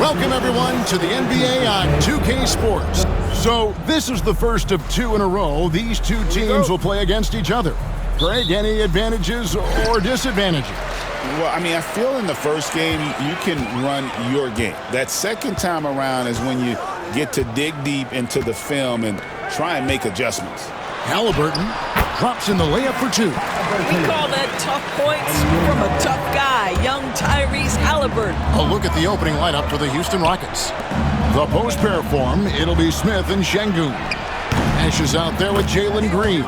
Welcome, everyone, to the NBA on 2K Sports. So, this is the first of two in a row. These two teams will play against each other. Greg, any advantages or disadvantages? Well, I feel in the first game, you can run your game. That second time around is when you get to dig deep into the film and try and make adjustments. Halliburton drops in the layup for two. We call that tough points from a tough guy, young Tyrese Halliburton. A look at the opening lineup for the Houston Rockets. The post pair form, it'll be Smith and Şengün. Nash is out there with Jalen Green.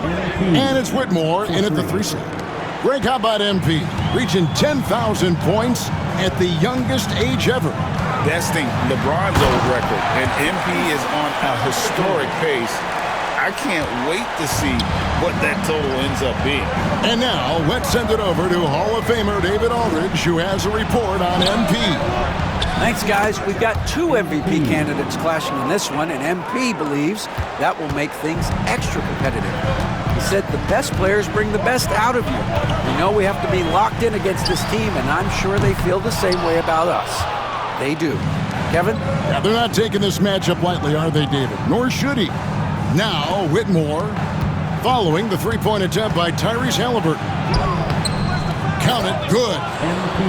And it's Whitmore in at the 3 slot. Greg, how about MP? Reaching 10,000 points at the youngest age ever. Besting LeBron's old record, and MP is on a historic pace. I can't wait to see what that total ends up being. And now, let's send it over to Hall of Famer David Aldridge, who has a report on MP. Thanks, guys. We've got two MVP candidates clashing in this one, and MP believes that will make things extra competitive. He said the best players bring the best out of you. We know we have to be locked in against this team, and I'm sure they feel the same way about us. They do. Kevin? Yeah, they're not taking this matchup lightly, are they, David? Nor should he. Now, Whitmore, following the three-point attempt by Tyrese Halliburton. Count it, good.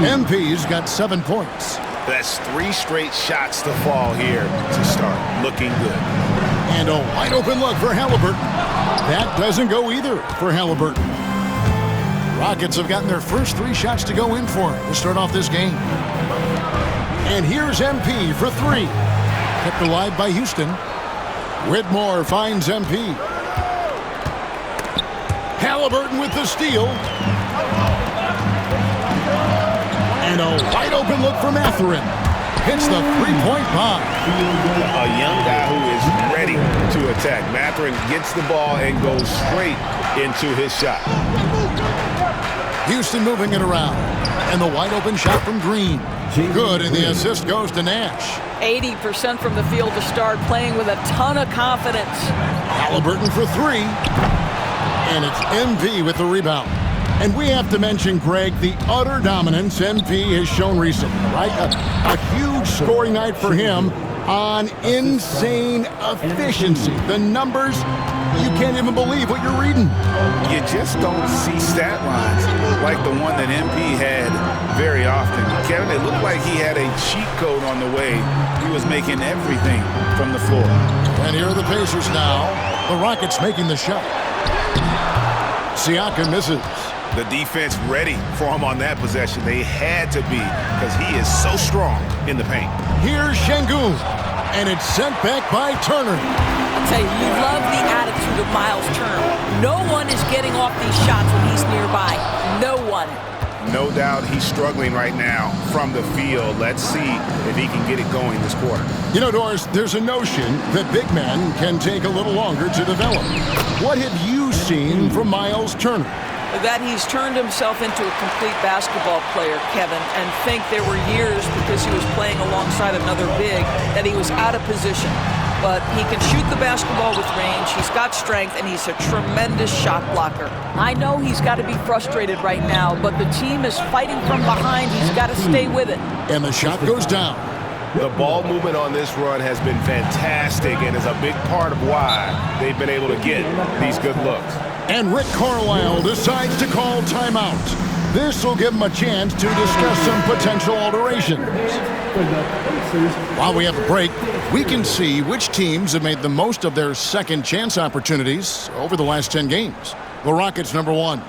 MP's got 7 points. That's 3 straight shots to fall here to start. Looking good. And a wide-open look for Halliburton. That doesn't go either for Halliburton. Rockets have gotten their first 3 shots to go in for him to start off this game. And here's MP for 3. Kept alive by Houston. Whitmore finds MP. Halliburton with the steal. And a wide-open look for Mathurin. Hits the three-point bomb. A young guy who is ready to attack. Mathurin gets the ball and goes straight into his shot. Houston moving it around. And the wide-open shot from Green. Good, and the assist goes to Nash. 80% from the field to start, playing with a ton of confidence. Halliburton for 3. And it's MP with the rebound. And we have to mention, Greg, the utter dominance MP has shown recently, right? A huge scoring night for him on insane efficiency. The numbers, you can't even believe what you're reading. You just don't see stat lines like the one that MP had very often. Kevin, it looked like he had a cheat code on the way. He was making everything from the floor. And here are the Pacers now. The Rockets making the shot. Siakam misses. The defense ready for him on that possession. They had to be, because he is so strong in the paint. Here's Şengün, and it's sent back by Turner. I'll tell you, you love the attitude of Miles Turner. No one is getting off these shots when he's nearby. No one. No doubt he's struggling right now from the field. Let's see if he can get it going this quarter. You know, Doris, there's a notion that big men can take a little longer to develop. What have you seen from Miles Turner? That he's turned himself into a complete basketball player, Kevin, and think there were years because he was playing alongside another big that he was out of position. But he can shoot the basketball with range, he's got strength, and he's a tremendous shot blocker. I know he's got to be frustrated right now, but the team is fighting from behind. He's got to stay with it. And the shot goes down. The ball movement on this run has been fantastic and is a big part of why they've been able to get these good looks. And Rick Carlisle decides to call timeout. This will give him a chance to discuss some potential alterations. While we have a break, we can see which teams have made the most of their second chance opportunities over the last 10 games. The Rockets, number 1.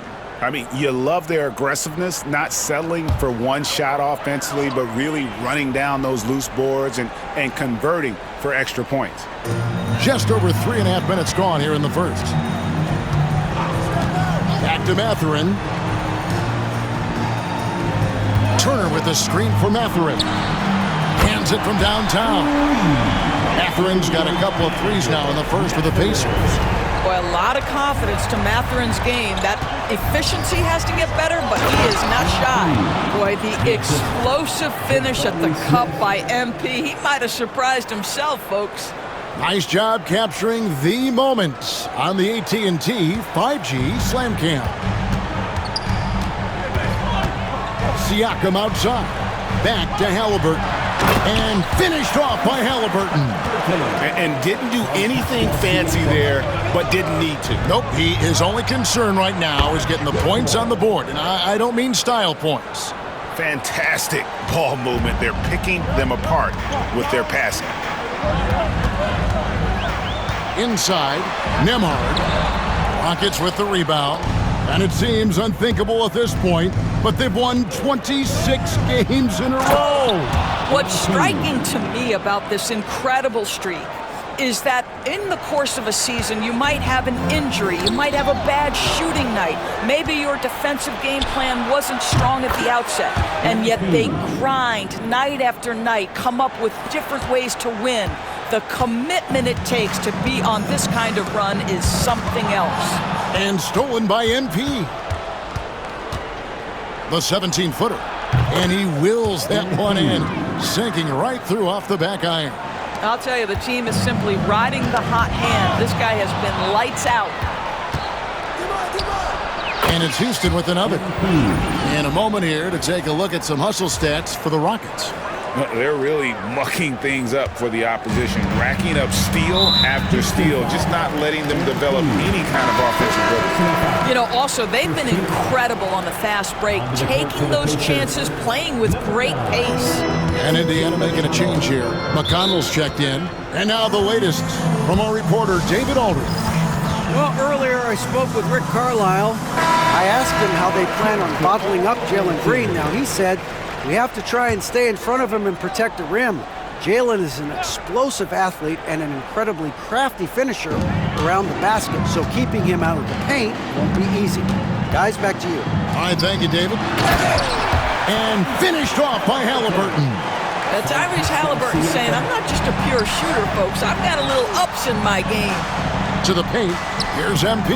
You love their aggressiveness, not settling for one shot offensively, but really running down those loose boards and converting for extra points. Just over 3.5 minutes gone here in the first. Back to Mathurin. Turner with a screen for Mathurin. Hands it from downtown. Mathurin's got a couple of threes now in the first for the Pacers. Boy, a lot of confidence to Mathurin's game. That efficiency has to get better, but he is not shy. Boy, the explosive finish at the cup by MP. He might have surprised himself, folks. Nice job capturing the moments on the AT&T 5G Slam Cam. Siakam outside. Back to Halliburton. And finished off by Halliburton. And didn't do anything fancy there, but didn't need to. Nope, his only concern right now is getting the points on the board. And I don't mean style points. Fantastic ball movement. They're picking them apart with their passing. Inside, Nembhard. Rockets with the rebound. And it seems unthinkable at this point, but they've won 26 games in a row. What's striking to me about this incredible streak is that in the course of a season, you might have an injury, you might have a bad shooting night, maybe your defensive game plan wasn't strong at the outset, and yet they grind night after night, come up with different ways to win. The commitment it takes to be on this kind of run is something else. And stolen by MP. The 17-footer. And he wills that one in, sinking right through off the back iron. I'll tell you, the team is simply riding the hot hand. This guy has been lights out. And it's Houston with another. In a moment here to take a look at some hustle stats for the Rockets. They're really mucking things up for the opposition, racking up steal after steal, just not letting them develop any kind of offensive rhythm. You know, also, they've been incredible on the fast break, taking those chances, playing with great pace. And Indiana making a change here. McConnell's checked in. And now the latest from our reporter, David Aldridge. Well, earlier I spoke with Rick Carlisle. I asked him how they plan on bottling up Jalen Green. Now, he said, we have to try and stay in front of him and protect the rim. Jalen is an explosive athlete and an incredibly crafty finisher around the basket, so keeping him out of the paint won't be easy. Guys, back to you. All right, thank you, David. And finished off by Halliburton. Tyrese Halliburton saying, I'm not just a pure shooter, folks. I've got a little ups in my game. To the paint, here's MP.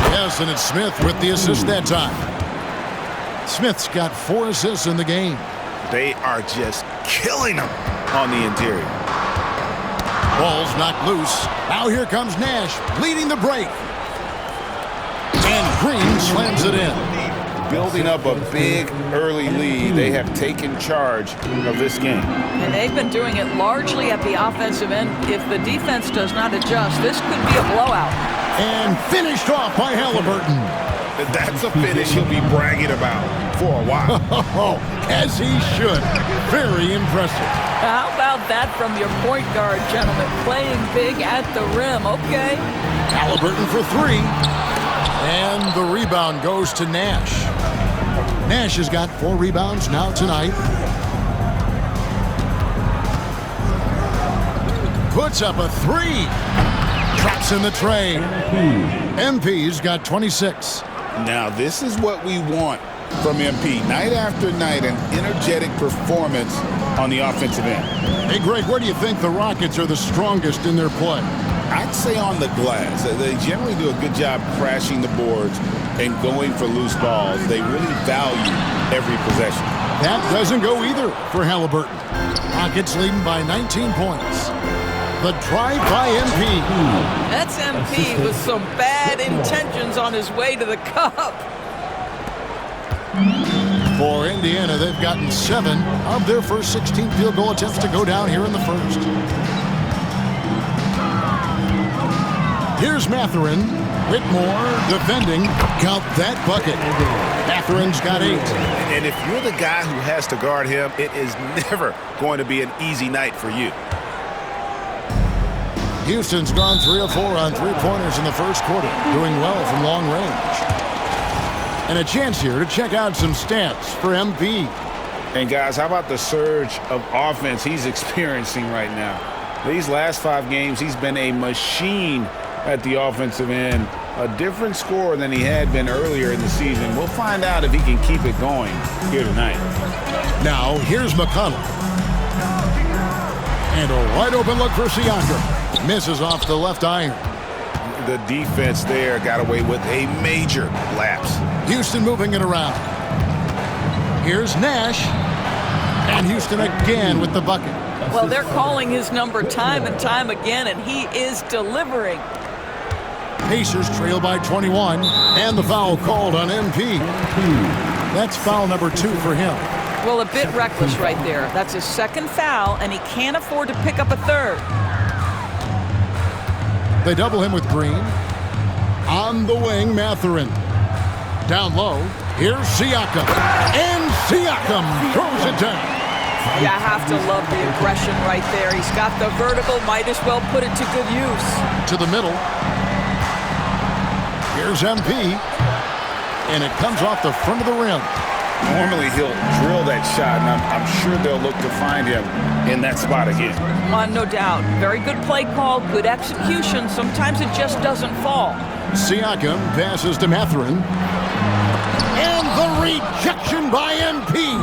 Yes, and it's Smith with the assist that time. Smith's got 4 assists in the game. They are just killing them on the interior. Ball's knocked loose. Now here comes Nash leading the break. And Green slams it in. Building up a big early lead. They have taken charge of this game. And they've been doing it largely at the offensive end. If the defense does not adjust, this could be a blowout. And finished off by Halliburton. That's a finish he'll be bragging about for a while. As he should. Very impressive. How about that from your point guard, gentlemen? Playing big at the rim, okay? Halliburton for 3. And the rebound goes to Nash. Nash has got 4 rebounds now tonight. Puts up a 3. Drops in the tray. MP's got 26. Now, this is what we want from MP. Night after night, an energetic performance on the offensive end. Hey, Greg, where do you think the Rockets are the strongest in their play? I'd say on the glass. They generally do a good job crashing the boards and going for loose balls. They really value every possession. That doesn't go either for Halliburton. Rockets leading by 19 points. The drive by MP. That's MP with some bad intentions on his way to the cup. For Indiana, they've gotten 7 of their first 16 field goal attempts to go down here in the first. Here's Mathurin. Whitmore defending. Count that bucket. Mathurin's got 8. And if you're the guy who has to guard him, it is never going to be an easy night for you. Houston's gone 3 of 4 on 3-pointers in the first quarter, doing well from long range. And a chance here to check out some stats for MP. And guys, how about the surge of offense he's experiencing right now? These last 5 games, he's been a machine at the offensive end. A different scorer than he had been earlier in the season. We'll find out if he can keep it going here tonight. Now, here's McConnell. And a wide open look for Siakam. Misses off the left iron. The defense there got away with a major lapse. Houston moving it around. Here's Nash. And Houston again with the bucket. Well, they're calling his number time and time again, and he is delivering. Pacers trail by 21. And the foul called on MP. That's foul number 2 for him. Well, a bit reckless right there. That's his second foul, and he can't afford to pick up a third. They double him with Green. On the wing, Mathurin. Down low, here's Siakam. And Siakam throws it down. You have to love the aggression right there. He's got the vertical, might as well put it to good use. To the middle. Here's MP. And it comes off the front of the rim. Normally he'll drill that shot, and I'm sure they'll look to find him in that spot again. No doubt. Very good play call, good execution. Sometimes it just doesn't fall. Siakam passes to Mathurin. And the rejection by MP.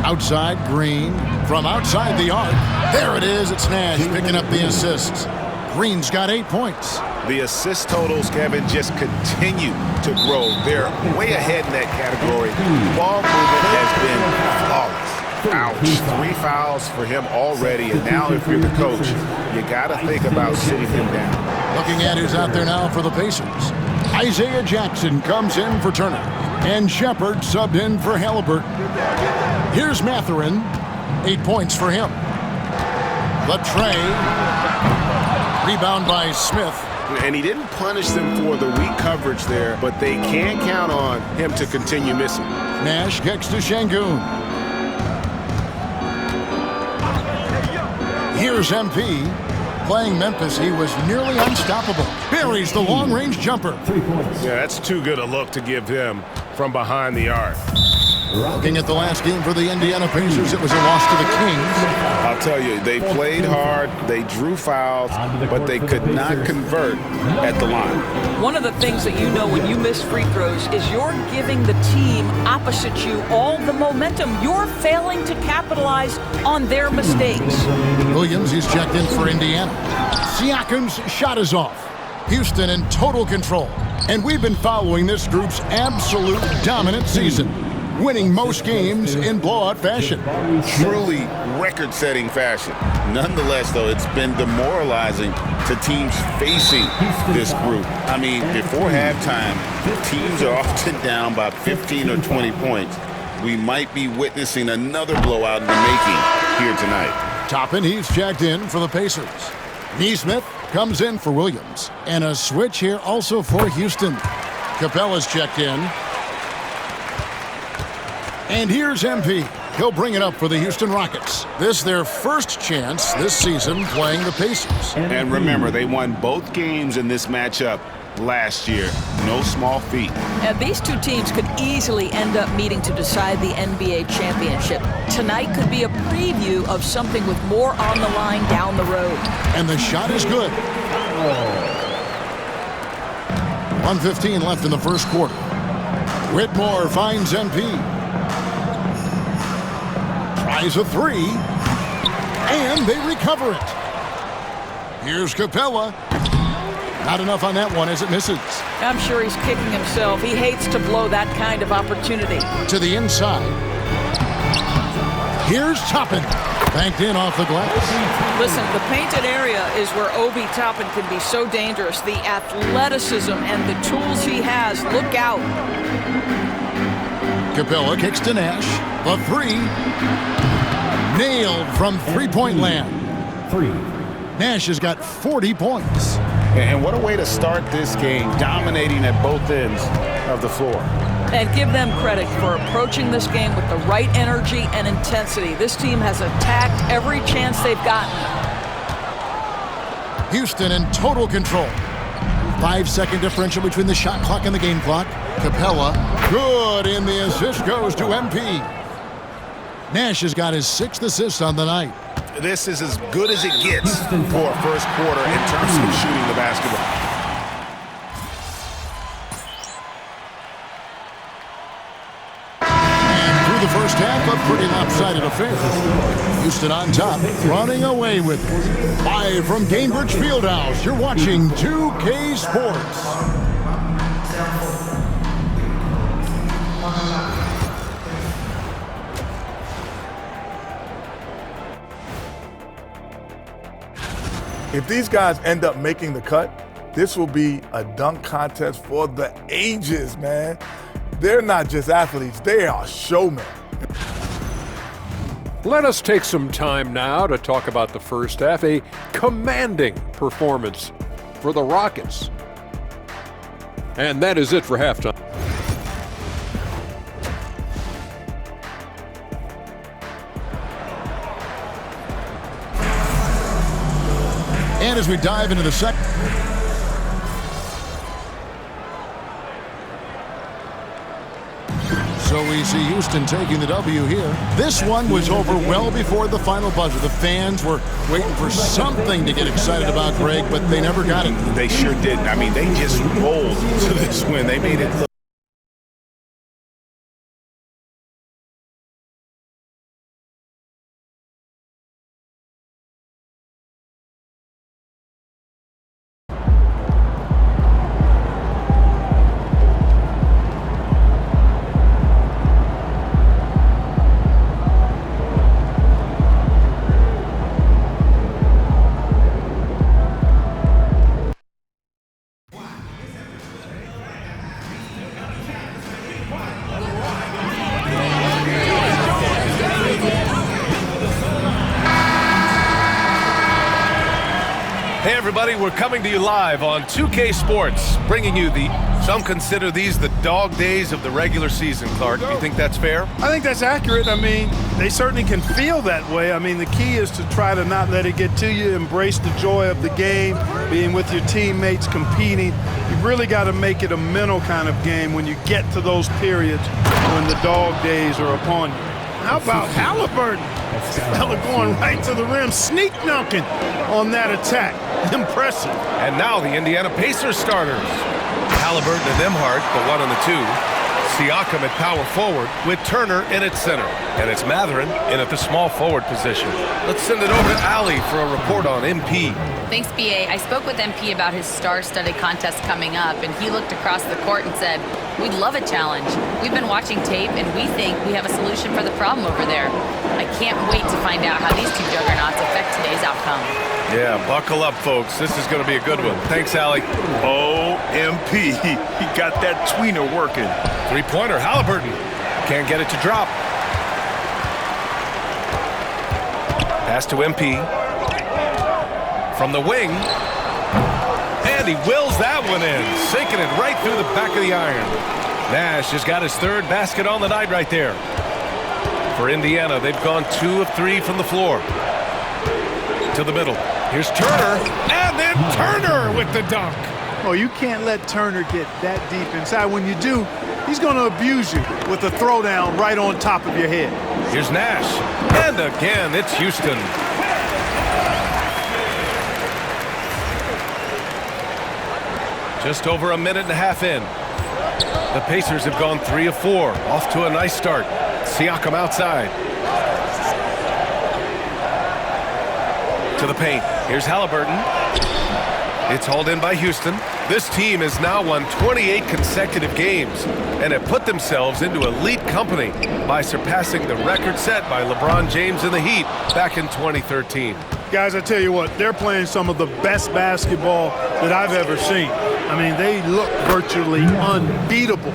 Outside, Green. From outside the arc. There it is. It's Nash picking up the assists. Green's got 8 points. The assist totals, Kevin, just continue to grow. They're way ahead in that category. Ball movement has been flawless. Ouch. 3 fouls for him already, and now if you're the coach, you got to think about sitting him down. Looking at who's out there now for the Pacers. Isaiah Jackson comes in for Turner, and Shepard subbed in for Halliburton. Here's Mathurin, 8 points for him. The tray, rebound by Smith. And he didn't punish them for the weak coverage there, but they can count on him to continue missing. Nash kicks to Şengün. Here's MP. Playing Memphis, he was nearly unstoppable. Buries the long-range jumper. 3 points. Yeah, that's too good a look to give him from behind the arc. Looking at the last game for the Indiana Pacers, it was a loss to the Kings. I'll tell you, they played hard, they drew fouls, but they could not convert at the line. One of the things that you know when you miss free throws is you're giving the team opposite you all the momentum. You're failing to capitalize on their mistakes. Williams, he's checked in for Indiana. Siakam's shot is off. Houston in total control. And we've been following this group's absolute dominant season, winning most games in blowout fashion. Truly record-setting fashion. Nonetheless, though, it's been demoralizing to teams facing this group. I mean, before halftime, teams are often down by 15 or 20 points. We might be witnessing another blowout in the making here tonight. Toppin, he's checked in for the Pacers. Nesmith comes in for Williams. And a switch here also for Houston. Capella's checked in. And here's MP. He'll bring it up for the Houston Rockets. This their first chance this season playing the Pacers. And remember, they won both games in this matchup last year. No small feat. And these two teams could easily end up meeting to decide the NBA championship. Tonight could be a preview of something with more on the line down the road. And the shot is good. 1:15 left in the first quarter. Whitmore finds MP. Tries a three, and they recover it. Here's Capella. Not enough on that one as it misses. I'm sure he's kicking himself. He hates to blow that kind of opportunity. To the inside. Here's Toppin. Banked in off the glass. Listen, the painted area is where Obi Toppin can be so dangerous. The athleticism and the tools he has. Look out. Capella kicks to Nash. The three. Nailed from three-point land. 3. Nash has got 40 points. And what a way to start this game, dominating at both ends of the floor. And give them credit for approaching this game with the right energy and intensity. This team has attacked every chance they've gotten. Houston in total control. 5-second differential between the shot clock and the game clock. Capella, good, and the assist goes to MP. Nash has got his 6th assist on the night. This is as good as it gets for a first quarter in terms of shooting the basketball. And through the first half, a pretty lopsided affair. Houston on top, running away with it. Live from Gainbridge Fieldhouse, you're watching 2K Sports. If these guys end up making the cut, this will be a dunk contest for the ages, man. They're not just athletes, they are showmen. Let us take some time now to talk about the first half. A commanding performance for the Rockets. And that is it for halftime. And as we dive into the second. So we see Houston taking the W here. This one was over well before the final buzzer. The fans were waiting for something to get excited about, Greg, but they never got it. They sure didn't. I mean, they just rolled to this win. They made it look. Hey everybody, we're coming to you live on 2K Sports, bringing you some consider these the dog days of the regular season, Clark. Do you think that's fair? I think that's accurate. I mean, they certainly can feel that way. I mean, the key is to try to not let it get to you, embrace the joy of the game, being with your teammates, competing. You've really got to make it a mental kind of game when you get to those periods when the dog days are upon you. How about Halliburton? Fella going right to the rim, sneak dunking on that attack. Impressive. And now the Indiana Pacers starters. Halliburton and Nembhard, the 1 and the 2. Siakam at power forward with Turner in at center. And it's Mathurin in at the small forward position. Let's send it over to Allie for a report on MP. Thanks, BA. I spoke with MP about his star-studded contest coming up, and he looked across the court and said, "We'd love a challenge. We've been watching tape, and we think we have a solution for the problem over there." I can't wait to find out how these two juggernauts affect today's outcome. Yeah, buckle up, folks. This is going to be a good one. Thanks, Allie. Oh, MP. He got that tweener working. Three-pointer, Halliburton. Can't get it to drop. Pass to MP. From the wing. And he wills that one in. Sinking it right through the back of the iron. Nash has got his third basket on the night right there. For Indiana, they've gone 2 of 3 from the floor. To the middle. Here's Turner. And then Turner with the dunk. Oh, you can't let Turner get that deep inside. When you do, he's going to abuse you with a throwdown right on top of your head. Here's Nash. And again, it's Houston. Just over a minute and a half in. The Pacers have gone 3 of 4. Off to a nice start. Siakam outside. To the paint. Here's Halliburton. It's hauled in by Houston. This team has now won 28 consecutive games and have put themselves into elite company by surpassing the record set by LeBron James and the Heat back in 2013. Guys, I tell you what, they're playing some of the best basketball that I've ever seen. I mean, they look virtually unbeatable.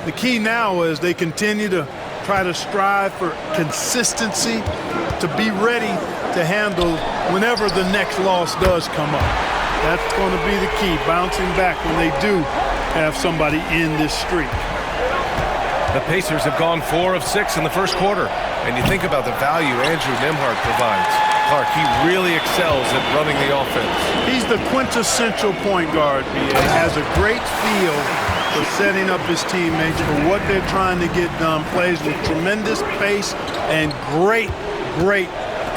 The key now is they continue to try to strive for consistency, to be ready to handle whenever the next loss does come up. That's going to be the key, bouncing back when they do have somebody in this streak. The Pacers have gone 4 of 6 in the first quarter. And you think about the value Andrew Nembhard provides. Clark, he really excels at running the offense. He's the quintessential point guard, BA. Has a great feel for setting up his teammates for what they're trying to get done. Plays with tremendous pace and great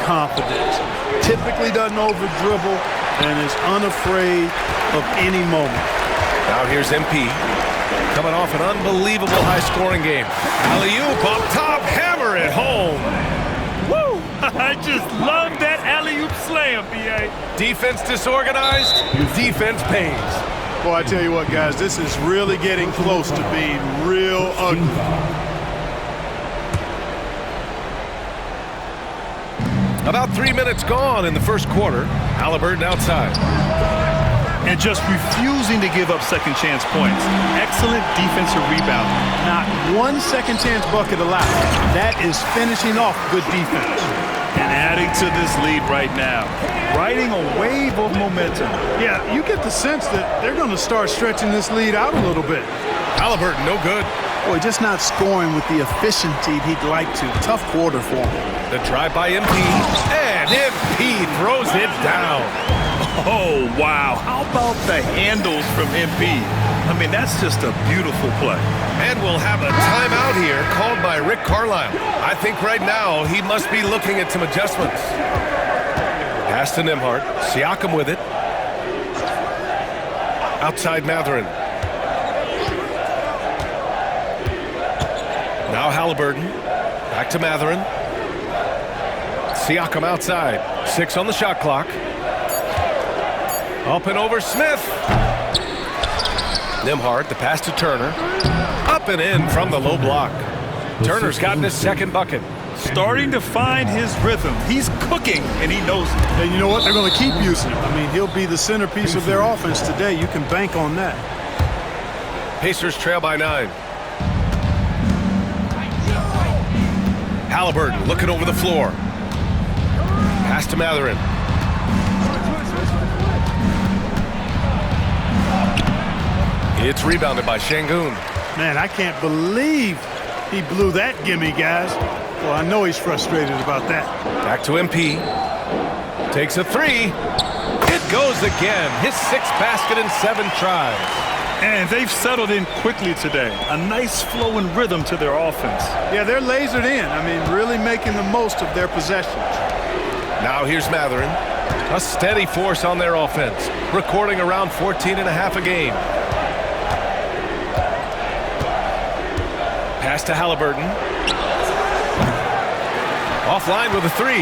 confidence. Typically doesn't over-dribble and is unafraid of any moment. Now here's MP. Coming off an unbelievable high-scoring game. Alley-oop up top, hammer it home. Woo! I just love that alley-oop slam, BA. Defense disorganized, defense pays. Boy, I tell you what, guys, this is really getting close to being real ugly. About 3 minutes gone in the first quarter. Halliburton outside. and just refusing to give up second chance points. Excellent defensive rebound. Not one second chance bucket allowed. That is finishing off good defense. And adding to this lead right now. Riding a wave of momentum. Yeah, you get the sense that they're going to start stretching this lead out a little bit. Halliburton, no good. Boy, just not scoring with the efficiency he'd like to. Tough quarter for him. The drive by MP, and MP throws it down. Oh, wow. How about the handles from MP? I mean, that's just a beautiful play. And we'll have a timeout here called by Rick Carlisle. I think right now he must be looking at some adjustments. Pass to Nembhard. Siakam with it. Outside Mathurin. Now Halliburton. Back to Mathurin. Siakam outside. 6 on the shot clock. Up and over Smith. Nembhard, the pass to Turner. Up and in from the low block. Turner's gotten his second bucket. Starting to find his rhythm. He's cooking, and he knows it. And you know what? They're going to keep using him. I mean, he'll be the centerpiece of their offense today. You can bank on that. Pacers trail by 9. Halliburton looking over the floor. Pass to Mathurin. It's rebounded by Şengün. Man, I can't believe he blew that gimme, guys. Well, I know he's frustrated about that. Back to MP. Takes a 3. It goes again. His 6th basket in 7 tries. And they've settled in quickly today. A nice flow and rhythm to their offense. Yeah, they're lasered in. I mean, really making the most of their possessions. Now here's Mathurin. A steady force on their offense. Recording around 14.5 a game. Pass to Halliburton. Offline with a 3.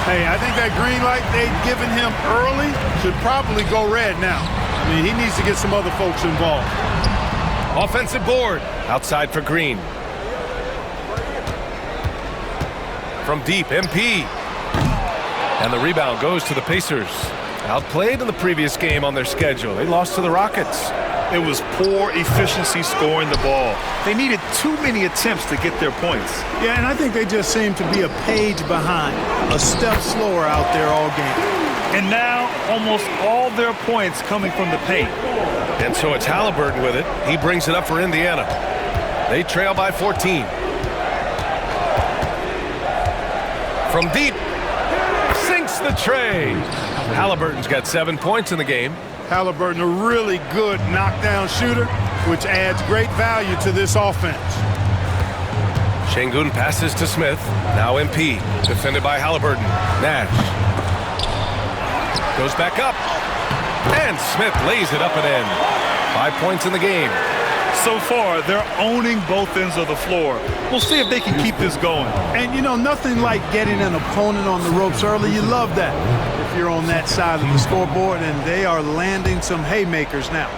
Hey, I think that green light they'd given him early should probably go red now. I mean, he needs to get some other folks involved. Offensive board. Outside for Green. From deep, MP. And the rebound goes to the Pacers. Outplayed in the previous game on their schedule. They lost to the Rockets. It was poor efficiency scoring the ball. They needed too many attempts to get their points. Yeah, and I think they just seem to be a page behind, a step slower out there all game. And now almost all their points coming from the paint. And so it's Halliburton with it. He brings it up for Indiana. They trail by 14. From deep, sinks the tray. Halliburton's got 7 points in the game. Halliburton, a really good knockdown shooter, which adds great value to this offense. Şengün passes to Smith. Now MP, defended by Halliburton. Nash goes back up. And Smith lays it up and in. 5 points in the game. So far, they're owning both ends of the floor. We'll see if they can keep this going. And, you know, nothing like getting an opponent on the ropes early. You love that if you're on that side of the scoreboard, and they are landing some haymakers now.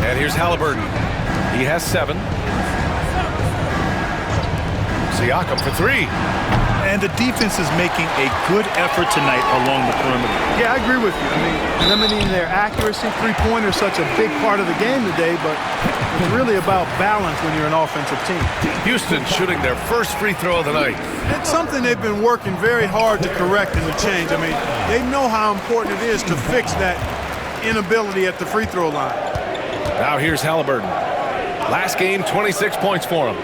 And here's Halliburton. He has 7. Siakam for 3. And the defense is making a good effort tonight along the perimeter. Yeah, I agree with you. I mean, limiting their accuracy, three-pointer is such a big part of the game today, but it's really about balance when you're an offensive team. Houston shooting their first free throw of the night. It's something they've been working very hard to correct and to change. I mean, they know how important it is to fix that inability at the free throw line. Now here's Halliburton. Last game, 26 points for him.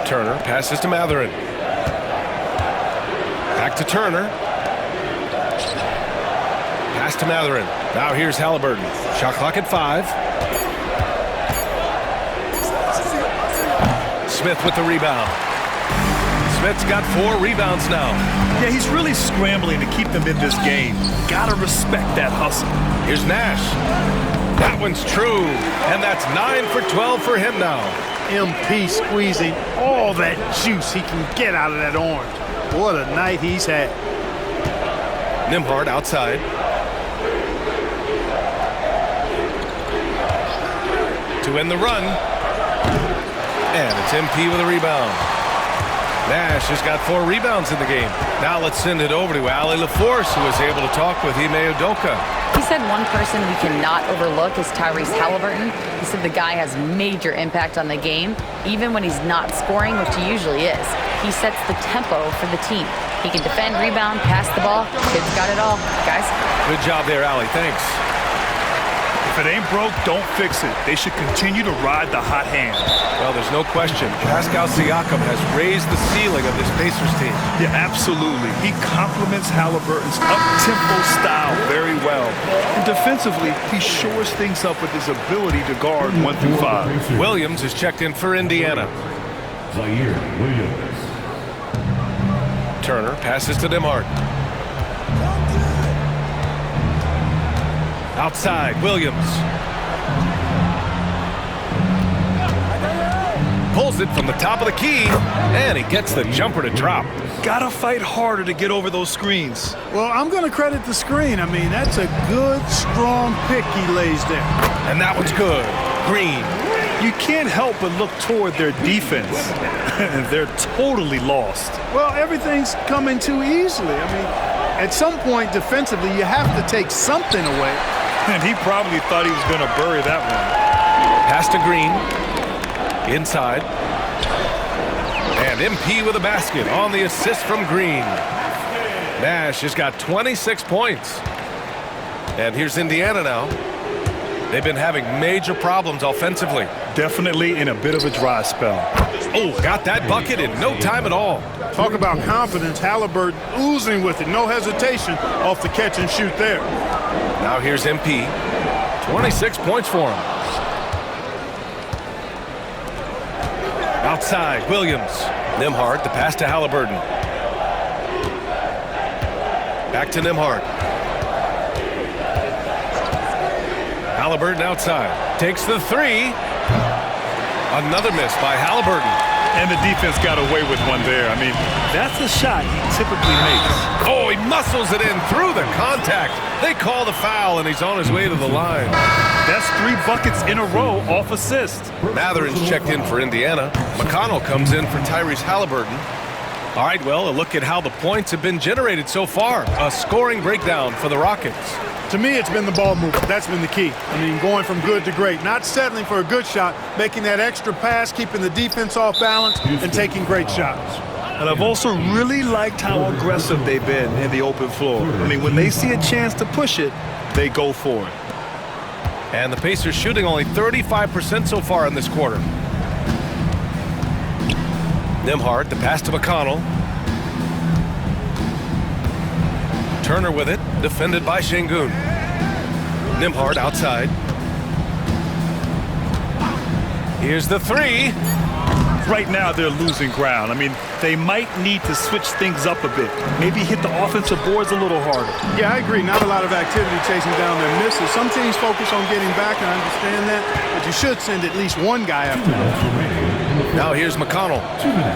Turner passes to Mathurin. Back to Turner. Pass to Mathurin. Now here's Halliburton. Shot clock at 5. Smith with the rebound. Smith's got 4 rebounds now. Yeah, he's really scrambling to keep them in this game. Gotta respect that hustle. Here's Nash. That one's true. And that's 9 for 12 for him now. MP squeezing all that juice he can get out of that orange. What a night he's had. Nembhard outside. To end the run. And it's MP with a rebound. Nash has got 4 rebounds in the game. Now let's send it over to Ali LaForce, who was able to talk with Ime Udoka. He said one person we cannot overlook is Tyrese Halliburton. He said the guy has major impact on the game, even when he's not scoring, which he usually is. He sets the tempo for the team. He can defend, rebound, pass the ball. Kid's got it all, guys. Good job there, Ali. Thanks. If it ain't broke, don't fix it. They should continue to ride the hot hand. Well, there's no question. Pascal Siakam has raised the ceiling of this Pacers team. Yeah, absolutely. He complements Halliburton's up-tempo style very well. And defensively, he shores things up with his ability to guard 1 through 5. Williams is checked in for Indiana. Zaire Williams. Turner passes to Nembhard. Outside, Williams. Pulls it from the top of the key, and he gets the jumper to drop. Gotta fight harder to get over those screens. Well, I'm going to credit the screen. I mean, that's a good, strong pick he lays there. And that one's good. Green. You can't help but look toward their defense. They're totally lost. Well, everything's coming too easily. I mean, at some point defensively, you have to take something away. And he probably thought he was going to bury that one. Pass to Green. Inside. And MP with a basket on the assist from Green. Nash has got 26 points. And here's Indiana now. They've been having major problems offensively. Definitely in a bit of a dry spell. Oh, got that bucket in no time at all. Talk about confidence. Halliburton oozing with it. No hesitation off the catch and shoot there. Now here's MP. 26 points for him. Outside, Williams. Nembhard, the pass to Halliburton. Back to Nembhard. Halliburton outside. Takes the 3. Another miss by Halliburton. And the defense got away with one there. I mean, that's a shot he typically makes. Oh, he muscles it in through the contact. They call the foul, and he's on his way to the line. That's 3 buckets in a row off assist. Matherin's checked in for Indiana. McConnell comes in for Tyrese Halliburton. All right, well, a look at how the points have been generated so far. A scoring breakdown for the Rockets. To me, it's been the ball movement. That's been the key. I mean, going from good to great. Not settling for a good shot, making that extra pass, keeping the defense off balance, and taking great shots. And I've also really liked how aggressive they've been in the open floor. I mean, when they see a chance to push it, they go for it. And the Pacers shooting only 35% so far in this quarter. Nembhard, the pass to McConnell. Turner with it, defended by Şengün. Nembhard outside. Here's the 3. Right now, they're losing ground. I mean, they might need to switch things up a bit. Maybe hit the offensive boards a little harder. Yeah, I agree. Not a lot of activity chasing down their misses. Some teams focus on getting back, and I understand that. But you should send at least one guy after that. Now here's McConnell.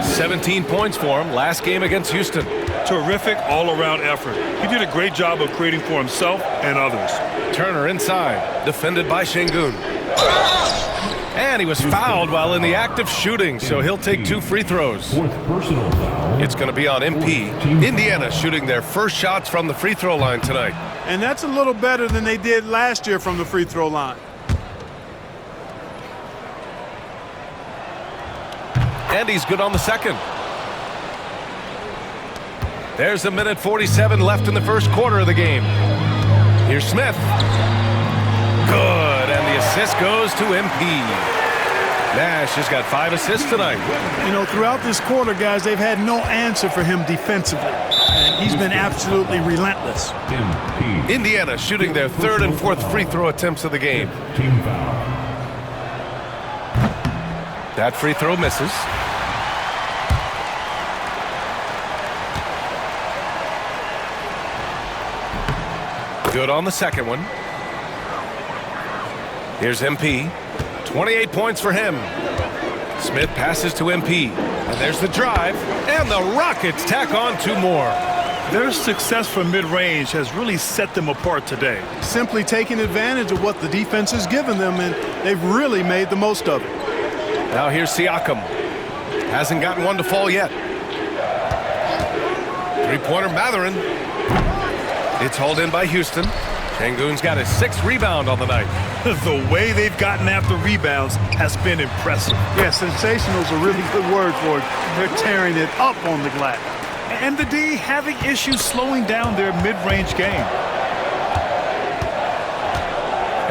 17 points for him last game against Houston. Terrific all-around effort. He did a great job of creating for himself and others. Turner inside, defended by Şengün. And he was fouled while in the act of shooting, so he'll take 2 free throws. It's going to be on MP. Indiana shooting their first shots from the free throw line tonight. And that's a little better than they did last year from the free throw line. And he's good on the second. There's 1:47 left in the first quarter of the game. Here's Smith. Good, and the assist goes to MP. Nash has got 5 assists tonight. You know, throughout this quarter, guys, they've had no answer for him defensively. And he's been absolutely relentless. Indiana shooting their 3rd and 4th free throw attempts of the game. That free throw misses. Good on the second one. Here's MP. 28 points for him. Smith passes to MP. And there's the drive. And the Rockets tack on 2 more. Their success from mid-range has really set them apart today. Simply taking advantage of what the defense has given them, and they've really made the most of it. Now here's Siakam. Hasn't gotten one to fall yet. Three-pointer, Mathurin. It's hauled in by Houston. Şengün's got his 6th rebound on the night. The way they've gotten after rebounds has been impressive. Yeah, sensational is a really good word for it. They're tearing it up on the glass. And the D having issues slowing down their mid-range game.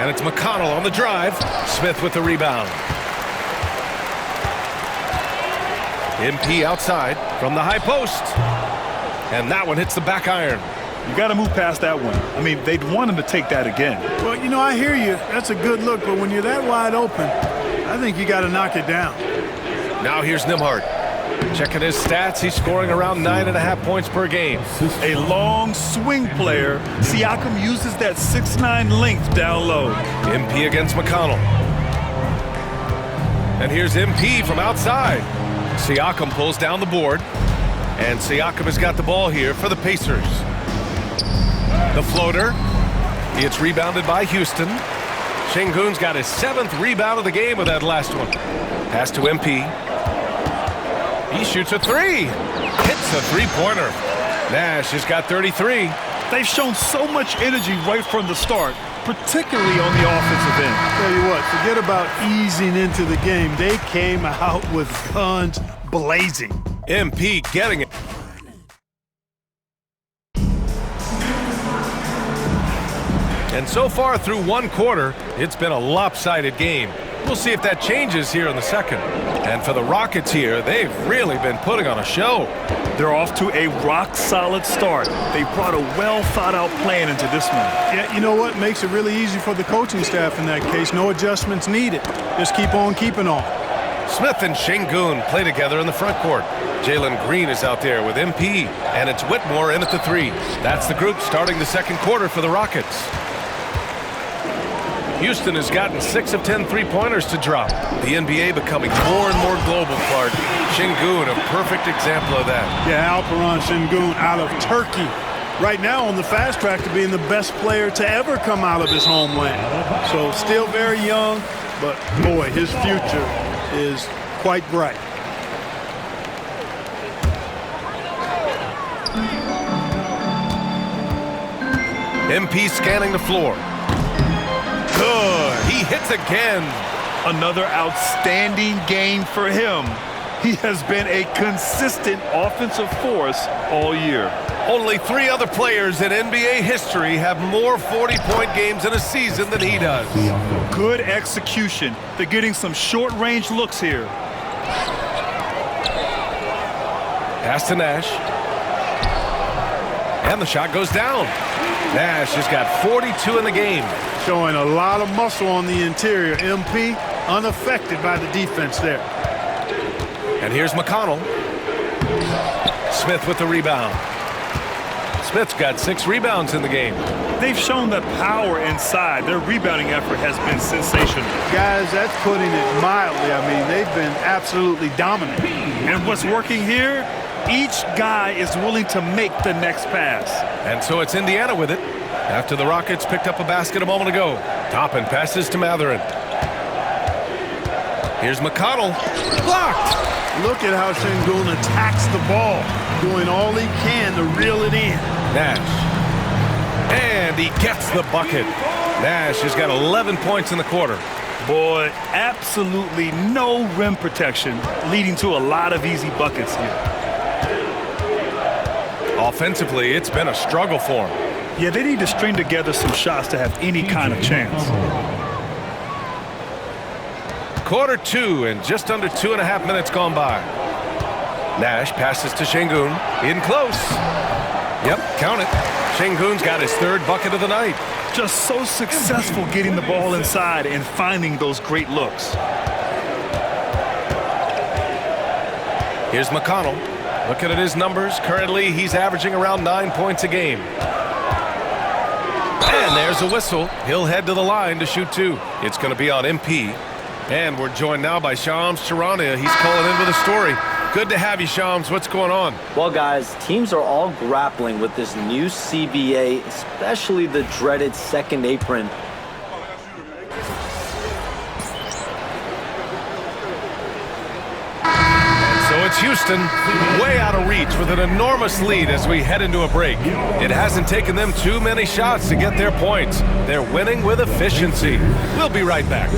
And it's McConnell on the drive. Smith with the rebound. MP outside from the high post. And that one hits the back iron. You got to move past that one. I mean, they'd want him to take that again. Well, you know, I hear you. That's a good look, but when you're that wide open, I think you got to knock it down. Now here's Nembhard. Checking his stats, he's scoring around 9.5 points per game. A long swing player. Siakam uses that 6'9" length down low. MP against McConnell. And here's MP from outside. Siakam pulls down the board. And Siakam has got the ball here for the Pacers. The floater. It's rebounded by Houston. Şengün's got his 7th rebound of the game with that last one. Pass to MP. He shoots a 3. Hits a 3-pointer. Nash has got 33. They've shown so much energy right from the start, particularly on the offensive end. Tell you what, forget about easing into the game. They came out with guns blazing. MP getting it. And so far through one quarter, it's been a lopsided game. We'll see if that changes here in the second. And for the Rockets here, they've really been putting on a show. They're off to a rock-solid start. They brought a well-thought-out plan into this one. Yeah, you know what? Makes it really easy for the coaching staff in that case. No adjustments needed. Just keep on keeping on. Smith and Şengün play together in the front court. Jalen Green is out there with MP, and it's Whitmore in at the 3. That's the group starting the second quarter for the Rockets. Houston has gotten 6 of 10 three-pointers to drop. The NBA becoming more and more global, Clark. Şengün, a perfect example of that. Yeah, Alperen Şengün out of Turkey. Right now on the fast track to being the best player to ever come out of his homeland. So still very young, but boy, his future is quite bright. MP scanning the floor. Good. He hits again. Another outstanding game for him. He has been a consistent offensive force all year. Only 3 other players in NBA history have more 40-point games in a season than he does. Good execution. They're getting some short-range looks here. Pass to Nash. And the shot goes down. Nash has got 42 in the game. Showing a lot of muscle on the interior. MP unaffected by the defense there. And here's McConnell. Smith with the rebound. Smith's got 6 rebounds in the game. They've shown that power inside. Their rebounding effort has been sensational. Guys, that's putting it mildly. I mean, they've been absolutely dominant. And what's working here? Each guy is willing to make the next pass. And so it's Indiana with it. After the Rockets picked up a basket a moment ago. Toppin passes to Mathurin. Here's McConnell. Blocked! Look at how Şengün attacks the ball, doing all he can to reel it in. Nash. And he gets the bucket. Nash has got 11 points in the quarter. Boy, absolutely no rim protection, leading to a lot of easy buckets here. Offensively, it's been a struggle for him. Yeah, they need to string together some shots to have any kind of chance. Quarter 2 and just under 2.5 minutes gone by. Nash passes to Şengün. In close. Yep, count it. Şengün's got his 3rd bucket of the night. Just so successful getting the ball inside and finding those great looks. Here's McConnell. Looking at his numbers, currently he's averaging around 9 points a game. And there's a whistle. He'll head to the line to shoot 2. It's going to be on MP. And we're joined now by Shams Charania. He's calling in with a story. Good to have you, Shams. What's going on? Well, guys, teams are all grappling with this new CBA, especially the dreaded second apron. puts Houston way out of reach with an enormous lead as we head into a break. It hasn't taken them too many shots to get their points. They're winning with efficiency. We'll be right back.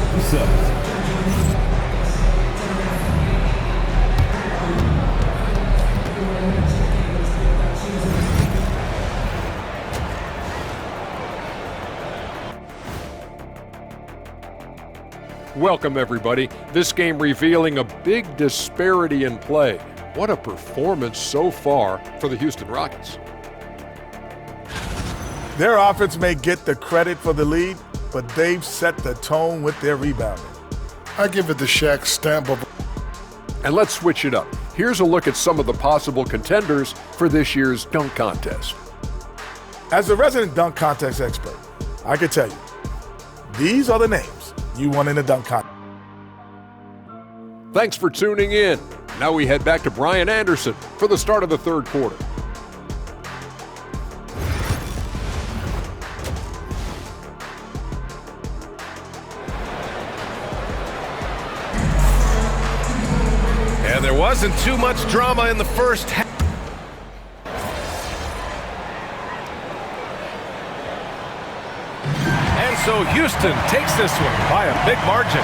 Welcome, everybody. This game revealing a big disparity in play. What a performance so far for the Houston Rockets. Their offense may get the credit for the lead, but they've set the tone with their rebounding. I give it the Shaq stamp of. And let's switch it up. Here's a look at some of the possible contenders for this year's dunk contest. As a resident dunk contest expert, I can tell you, these are the names you want in a dunk contest. Thanks for tuning in. Now we head back to Brian Anderson for the start of the third quarter. And there wasn't too much drama in the first half. So Houston takes this one by a big margin,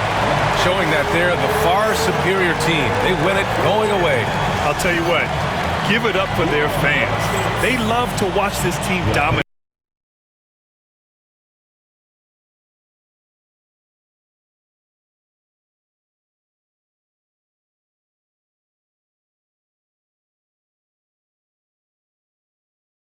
showing that they're the far superior team. They win it going away. I'll tell you what, give it up for their fans. They love to watch this team dominate.